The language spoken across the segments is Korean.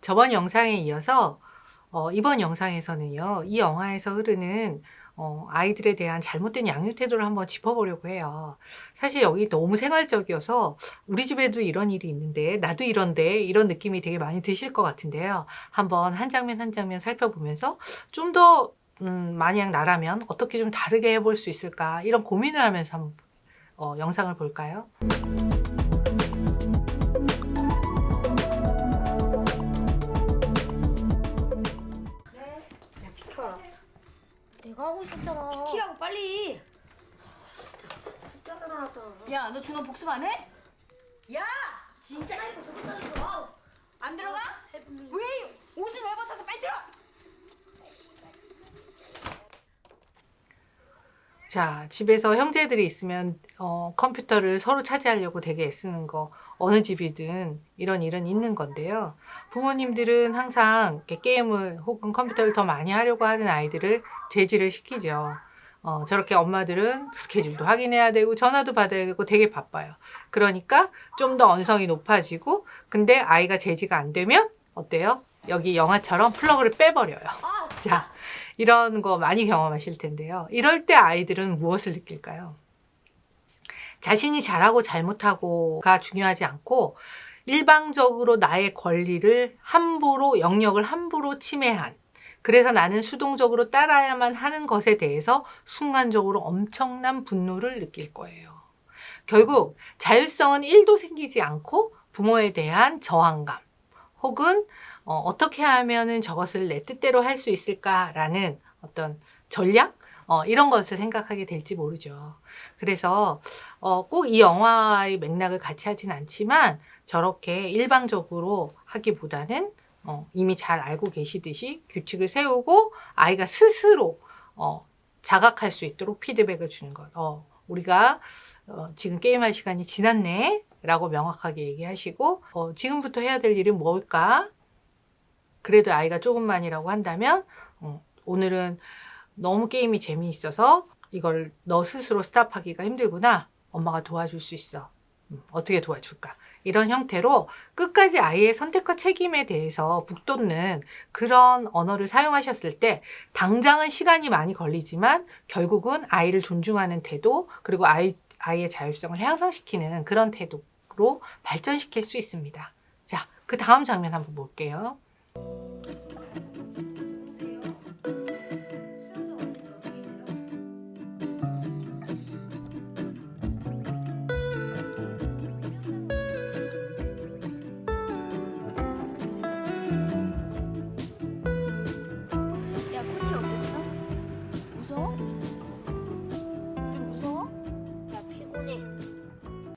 저번 영상에 이어서 이번 영상에서는요, 이 영화에서 흐르는 아이들에 대한 잘못된 양육 태도를 한번 짚어보려고 해요. 사실 여기 너무 생활적이어서 우리 집에도 이런 일이 있는데 나도 이런데 이런 느낌이 되게 많이 드실 것 같은데요. 한번 한 장면 한 장면 살펴보면서 좀 더 만약 나라면 어떻게 좀 다르게 해볼 수 있을까 이런 고민을 하면서 한번 영상을 볼까요? 야, 비켜라. 내가 하고 있었잖아. 키라고 빨리. 숫자가 나왔잖아. 야, 너 중간 복습 안 해? 야! 진짜 이거 저기 있어. 안 들어가? 왜? 옷을 왜 벗어서 빨리 들어! 자, 집에서 형제들이 있으면 컴퓨터를 서로 차지하려고 되게 애쓰는 거 어느 집이든 이런 일은 있는 건데요. 부모님들은 항상 이렇게 게임을 혹은 컴퓨터를 더 많이 하려고 하는 아이들을 제지를 시키죠. 저렇게 엄마들은 스케줄도 확인해야 되고 전화도 받아야 되고 되게 바빠요. 그러니까 좀 더 언성이 높아지고 근데 아이가 제지가 안 되면 어때요? 여기 영화처럼 플러그를 빼버려요. 자, 이런 거 많이 경험하실 텐데요. 이럴 때 아이들은 무엇을 느낄까요? 자신이 잘하고 잘못하고가 중요하지 않고 일방적으로 나의 권리를 함부로, 영역을 함부로 침해한, 그래서 나는 수동적으로 따라야만 하는 것에 대해서 순간적으로 엄청난 분노를 느낄 거예요. 결국 자율성은 1도 생기지 않고 부모에 대한 저항감 혹은 어떻게 하면은 저것을 내 뜻대로 할 수 있을까라는 어떤 전략? 이런 것을 생각하게 될지 모르죠. 그래서 꼭 이 영화의 맥락을 같이 하진 않지만 저렇게 일방적으로 하기보다는 이미 잘 알고 계시듯이 규칙을 세우고 아이가 스스로 자각할 수 있도록 피드백을 주는 것. 우리가 지금 게임할 시간이 지났네 라고 명확하게 얘기하시고 지금부터 해야 될 일은 뭘까? 그래도 아이가 조금만이라고 한다면 오늘은 너무 게임이 재미있어서 이걸 너 스스로 스탑하기가 힘들구나. 엄마가 도와줄 수 있어. 어떻게 도와줄까? 이런 형태로 끝까지 아이의 선택과 책임에 대해서 북돋는 그런 언어를 사용하셨을 때 당장은 시간이 많이 걸리지만 결국은 아이를 존중하는 태도 그리고 아이의 자율성을 향상시키는 그런 태도로 발전시킬 수 있습니다. 자, 그 다음 장면 한번 볼게요. 야, 코치 어땠어? 무서워? 좀 무서워? 야, 피곤해.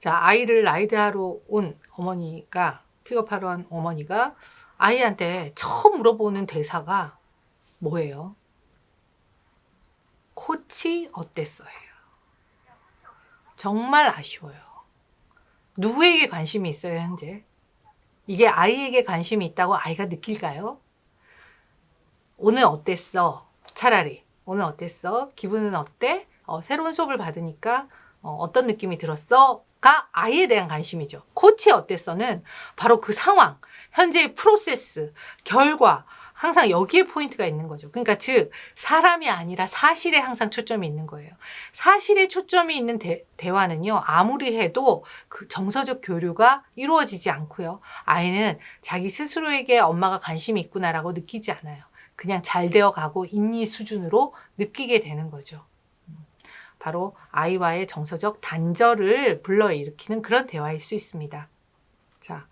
자, 아이를 라이드하러 온 어머니가, 픽업하러 온 어머니가 아이한테 처음 물어보는 대사가 뭐예요? 코치 어땠어요? 정말 아쉬워요. 누구에게 관심이 있어요, 현재? 이게 아이에게 관심이 있다고 아이가 느낄까요? 오늘 어땠어? 차라리 오늘 어땠어? 기분은 어때? 새로운 수업을 받으니까 어떤 느낌이 들었어? 가 아이에 대한 관심이죠. 코치 어땠어는 바로 그 상황, 현재의 프로세스, 결과, 항상 여기에 포인트가 있는 거죠. 그러니까 즉 사람이 아니라 사실에 항상 초점이 있는 거예요. 사실에 초점이 있는 대화는요. 아무리 해도 그 정서적 교류가 이루어지지 않고요. 아이는 자기 스스로에게 엄마가 관심이 있구나라고 느끼지 않아요. 그냥 잘 되어 가고 있니 수준으로 느끼게 되는 거죠. 바로 아이와의 정서적 단절을 불러일으키는 그런 대화일 수 있습니다. 자,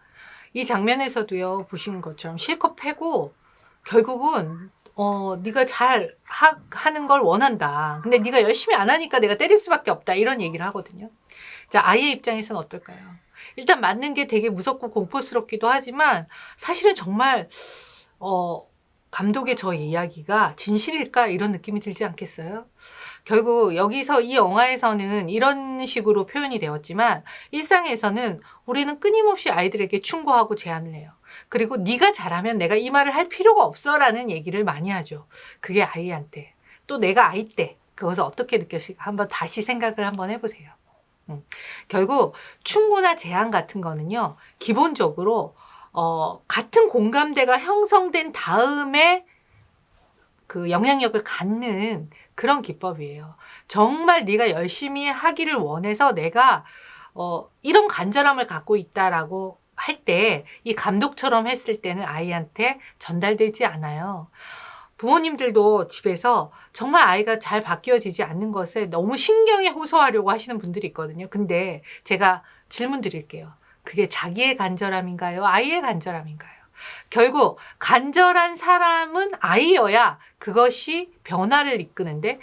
이 장면에서도요, 보시는 것처럼 실컷 패고 결국은 네가 잘 하는 걸 원한다. 근데 네가 열심히 안 하니까 내가 때릴 수밖에 없다. 이런 얘기를 하거든요. 자, 아이의 입장에서는 어떨까요? 일단 맞는 게 되게 무섭고 공포스럽기도 하지만 사실은 정말 감독의 저 이야기가 진실일까? 이런 느낌이 들지 않겠어요? 결국 여기서 이 영화에서는 이런 식으로 표현이 되었지만 일상에서는 우리는 끊임없이 아이들에게 충고하고 제안을 해요. 그리고 네가 잘하면 내가 이 말을 할 필요가 없어 라는 얘기를 많이 하죠. 그게 아이한테. 또 내가 아이 때 그것을 어떻게 느꼈을까 한번 다시 생각을 한번 해보세요. 결국 충고나 제안 같은 거는요. 기본적으로 같은 공감대가 형성된 다음에 그 영향력을 갖는 그런 기법이에요. 정말 네가 열심히 하기를 원해서 내가 이런 간절함을 갖고 있다라고 할 때 이 감독처럼 했을 때는 아이한테 전달되지 않아요. 부모님들도 집에서 정말 아이가 잘 바뀌어지지 않는 것에 너무 신경에 호소하려고 하시는 분들이 있거든요. 근데 제가 질문 드릴게요. 그게 자기의 간절함인가요? 아이의 간절함인가요? 결국 간절한 사람은 아이여야 그것이 변화를 이끄는데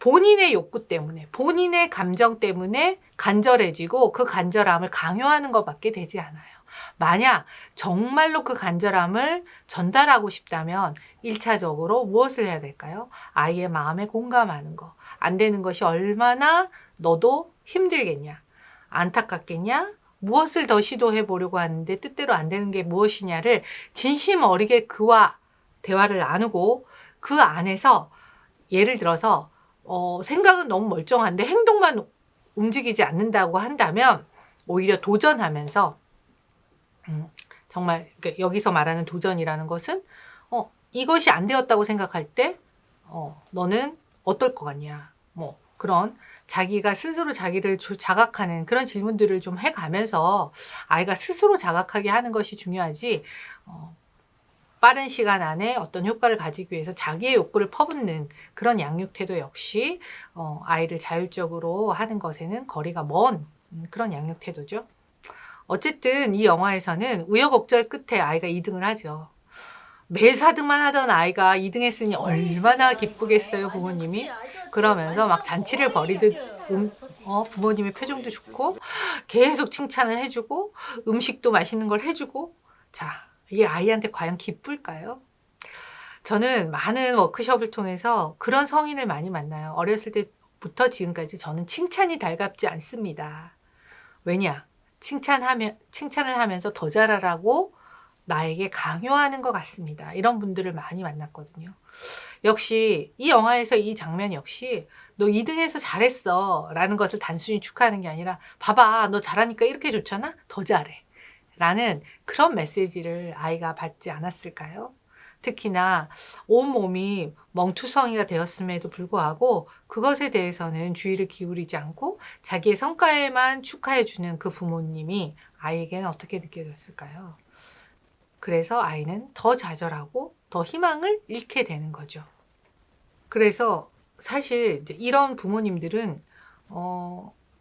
본인의 욕구 때문에 본인의 감정 때문에 간절해지고 그 간절함을 강요하는 것밖에 되지 않아요. 만약 정말로 그 간절함을 전달하고 싶다면 1차적으로 무엇을 해야 될까요? 아이의 마음에 공감하는 거. 안 되는 것이 얼마나 너도 힘들겠냐? 안타깝겠냐? 무엇을 더 시도해 보려고 하는데 뜻대로 안 되는 게 무엇이냐를 진심 어리게 그와 대화를 나누고 그 안에서 예를 들어서 생각은 너무 멀쩡한데 행동만 움직이지 않는다고 한다면 오히려 도전하면서 정말 여기서 말하는 도전이라는 것은 이것이 안 되었다고 생각할 때 너는 어떨 것 같냐 뭐 그런 자기가 스스로 자기를 자각하는 그런 질문들을 좀 해가면서 아이가 스스로 자각하게 하는 것이 중요하지 빠른 시간 안에 어떤 효과를 가지기 위해서 자기의 욕구를 퍼붓는 그런 양육 태도 역시 아이를 자율적으로 하는 것에는 거리가 먼 그런 양육 태도죠. 어쨌든 이 영화에서는 우여곡절 끝에 아이가 2등을 하죠. 매일 4등만 하던 아이가 2등 했으니 얼마나 기쁘겠어요, 부모님이. 그러면서 막 잔치를 벌이듯 부모님의 표정도 좋고 계속 칭찬을 해주고 음식도 맛있는 걸 해주고 자, 이게 아이한테 과연 기쁠까요? 저는 많은 워크숍을 통해서 그런 성인을 많이 만나요. 어렸을 때부터 지금까지 저는 칭찬이 달갑지 않습니다. 왜냐? 칭찬을 하면서 더 잘하라고 나에게 강요하는 것 같습니다. 이런 분들을 많이 만났거든요. 역시 이 영화에서 이 장면 역시 너 2등해서 잘했어 라는 것을 단순히 축하하는 게 아니라 봐봐 너 잘하니까 이렇게 좋잖아? 더 잘해 라는 그런 메시지를 아이가 받지 않았을까요? 특히나 온몸이 멍투성이가 되었음에도 불구하고 그것에 대해서는 주의를 기울이지 않고 자기의 성과에만 축하해주는 그 부모님이 아이에게는 어떻게 느껴졌을까요? 그래서 아이는 더 좌절하고 더 희망을 잃게 되는 거죠. 그래서 사실 이제 이런 부모님들은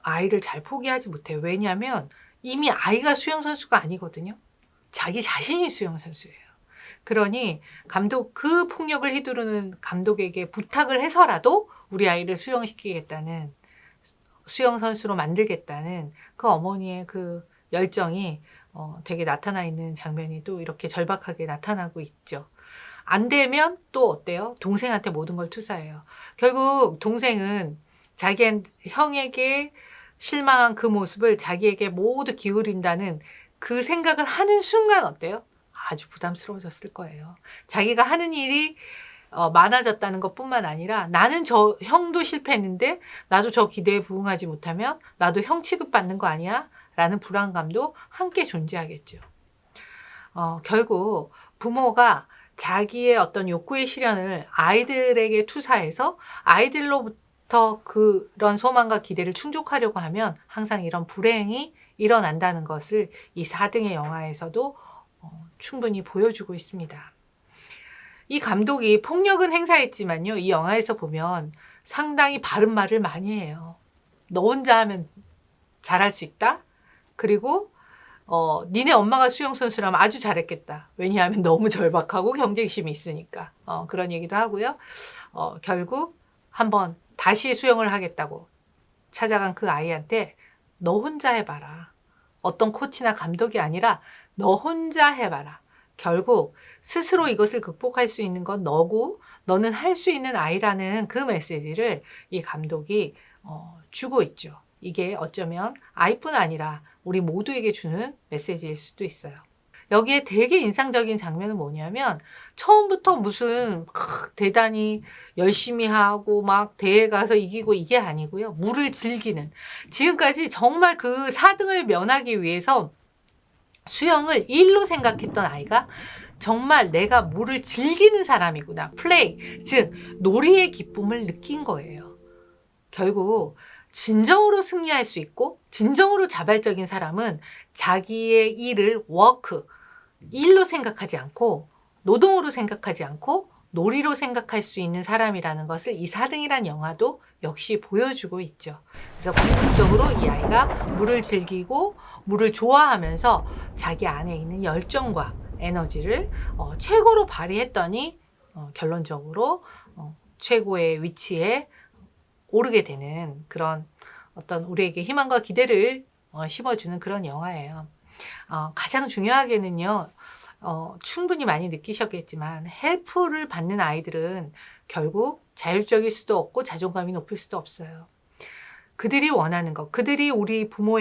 아이를 잘 포기하지 못해요. 왜냐하면 이미 아이가 수영선수가 아니거든요. 자기 자신이 수영선수예요. 그러니 그 폭력을 휘두르는 감독에게 부탁을 해서라도 우리 아이를 수영시키겠다는 수영선수로 만들겠다는 그 어머니의 그 열정이 되게 나타나 있는 장면이 또 이렇게 절박하게 나타나고 있죠. 안 되면 또 어때요? 동생한테 모든 걸 투사해요. 결국 동생은 자기 형에게 실망한 그 모습을 자기에게 모두 기울인다는 그 생각을 하는 순간 어때요? 아주 부담스러워졌을 거예요. 자기가 하는 일이 많아졌다는 것뿐만 아니라 나는 저 형도 실패했는데 나도 저 기대에 부응하지 못하면 나도 형 취급받는 거 아니야? 라는 불안감도 함께 존재하겠죠. 결국 부모가 자기의 어떤 욕구의 실현을 아이들에게 투사해서 아이들로부터 그런 소망과 기대를 충족하려고 하면 항상 이런 불행이 일어난다는 것을 이 4등의 영화에서도 충분히 보여주고 있습니다. 이 감독이 폭력은 행사했지만요. 이 영화에서 보면 상당히 바른 말을 많이 해요. 너 혼자 하면 잘할 수 있다? 그리고 니네 엄마가 수영선수라면 아주 잘했겠다. 왜냐하면 너무 절박하고 경쟁심이 있으니까. 그런 얘기도 하고요. 결국 한번 다시 수영을 하겠다고 찾아간 그 아이한테 너 혼자 해봐라. 어떤 코치나 감독이 아니라 너 혼자 해봐라. 결국 스스로 이것을 극복할 수 있는 건 너고 너는 할 수 있는 아이라는 그 메시지를 이 감독이 주고 있죠. 이게 어쩌면 아이뿐 아니라 우리 모두에게 주는 메시지일 수도 있어요. 여기에 되게 인상적인 장면은 뭐냐면 처음부터 무슨 대단히 열심히 하고 막 대회 가서 이기고 이게 아니고요. 물을 즐기는. 지금까지 정말 그 4등을 면하기 위해서 수영을 일로 생각했던 아이가 정말 내가 물을 즐기는 사람이구나. 플레이, 즉 놀이의 기쁨을 느낀 거예요. 결국 진정으로 승리할 수 있고 진정으로 자발적인 사람은 자기의 일을 워크, 일로 생각하지 않고 노동으로 생각하지 않고 놀이로 생각할 수 있는 사람이라는 것을 이 4등이란 영화도 역시 보여주고 있죠. 그래서 궁극적으로 이 아이가 물을 즐기고 물을 좋아하면서 자기 안에 있는 열정과 에너지를 최고로 발휘했더니 결론적으로 최고의 위치에 오르게 되는 그런 어떤 우리에게 희망과 기대를 심어주는 그런 영화예요. 가장 중요하게는요. 충분히 많이 느끼셨겠지만 헬프를 받는 아이들은 결국 자율적일 수도 없고 자존감이 높을 수도 없어요. 그들이 원하는 것, 그들이 우리 부모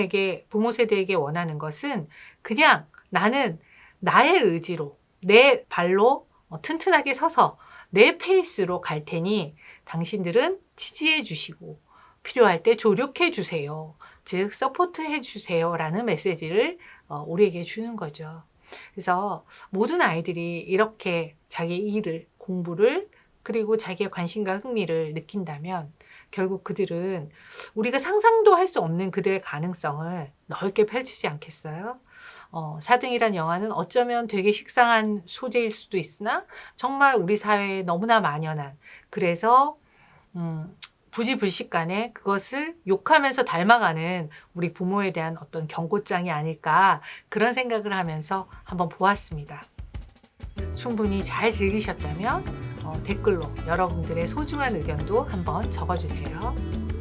세대에게 원하는 것은 그냥 나는 나의 의지로 내 발로 튼튼하게 서서 내 페이스로 갈 테니 당신들은 지지해 주시고 필요할 때 조력해 주세요. 즉 서포트해 주세요 라는 메시지를 우리에게 주는 거죠. 그래서 모든 아이들이 이렇게 자기 일을, 공부를 그리고 자기의 관심과 흥미를 느낀다면 결국 그들은 우리가 상상도 할 수 없는 그들의 가능성을 넓게 펼치지 않겠어요? 4등이란 영화는 어쩌면 되게 식상한 소재일 수도 있으나 정말 우리 사회에 너무나 만연한, 그래서 부지불식간에 그것을 욕하면서 닮아가는 우리 부모에 대한 어떤 경고장이 아닐까, 그런 생각을 하면서 한번 보았습니다. 충분히 잘 즐기셨다면 댓글로 여러분들의 소중한 의견도 한번 적어주세요.